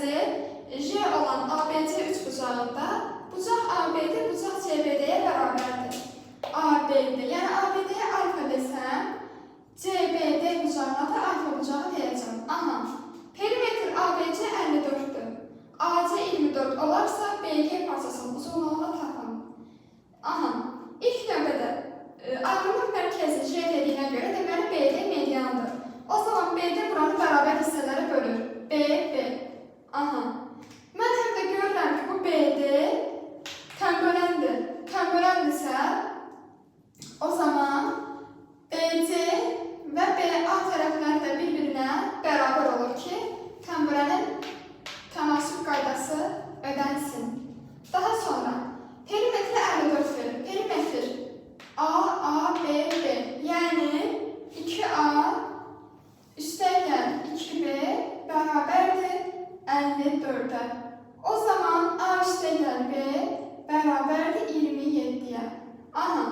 mərkəzi J olan ABC üçbucağında bucaq ABD bucaq CBD-yə bərabərdir. ABD, yəni ABD-yə alfa desəm, CBD bucağına da alfa bucağı deyəcəm. Aha, perimetr ABC 54-dür. AC 24 olarsa BG parçasının uzunluğunu tapın. Aha, ilk növbədə ayrılıq mərkəzi J dediyinə görə deməli BD mediandır. O zaman BD buranı bərabər hissələrə bölür. B, B. Aha. Mən həm də görürəm ki, bu BD tənböləndir. Tənböləndirsə, o zaman BC və BA tərəfləri də bir-birinə bərabər olur ki, tənbölənin tənasüb qaydası ödənsin. Daha sonra perimetri 54 verir. Perimetr A, B, B. Yəni 2A üstəgəl 2B bərabərdir 54-ə. O zaman A üstəgəl B bərabərdir 27-yə. Aha,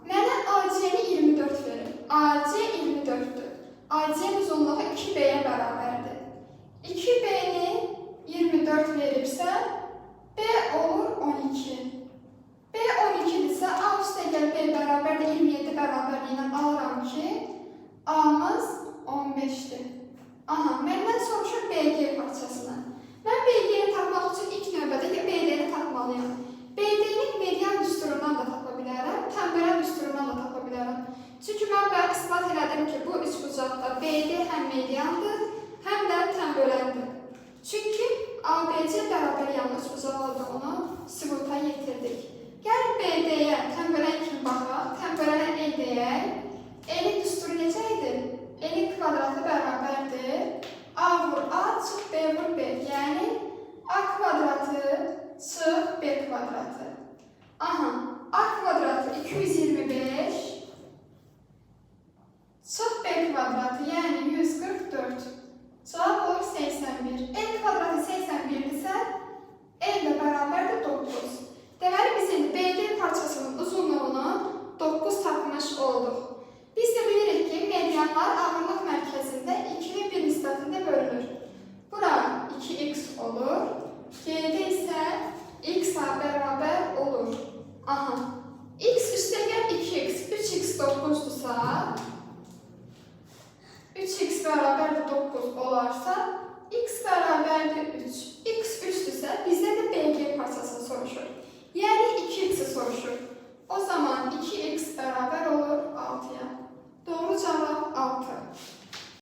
mənə AC-ni 24 verir. AC 24-dür. AC-nin uzunluğu 2B-yə bərabərdir. 2B-ni 24 veribsə, B olur 12. B 12-dirsə, A üstəgəl B bərabərdir 27 bərabərliyinə alıram ki, A-mız 15-dir. Aha, məndən soruşur BG parçasını. Mən BG-ni tapmaq üçün ilk növbədə BD-ni tapmalıyam. BD-nin median düsturundan da tapa bilərəm, tənbölən düsturundan da tapa bilərəm. Çünki mən bəri ispat elədim ki, bu üçbucaqda BD həm mediandır, həm də tənböləndir. Çünki ABC bərabər yanlı üçbucaq olduğunu sübuta yetirdik. Gəlin BD-yə tənbölən kimi baxaq, tənbölənə E deyək. E-nin düsturu necə idi? E-nin kvadratı bərabərdir. A vur A, çıx B vur B. Yəni A kvadratı çıx B kvadratı. Aha, A kvadratı 225 çıx B kvadratı, yəni 144. Cavab olur 81. E kvadratı 81-dirsə, E ilə bərabərdir 9. Deməli, biz indi BD parçasının uzunluğunu 9 tapmış olduq. Biz də bilirik ki, medianlar ağırlıq mərkəzində 2-nin 1 nisbətində bölünür. Bura 2x olur, G-də isə x-a bərabər olur. Aha, x üstəgəl 2x, 3x 9-dursa, 3x bərabərdir 9 olarsa, x bərabərdir 3. X 3-dürsə, bizdə də BG parçasını soruşur. Yəni 2x-i soruşur. O zaman 2x bərabər olur 6-ya. Doğru cavab 6.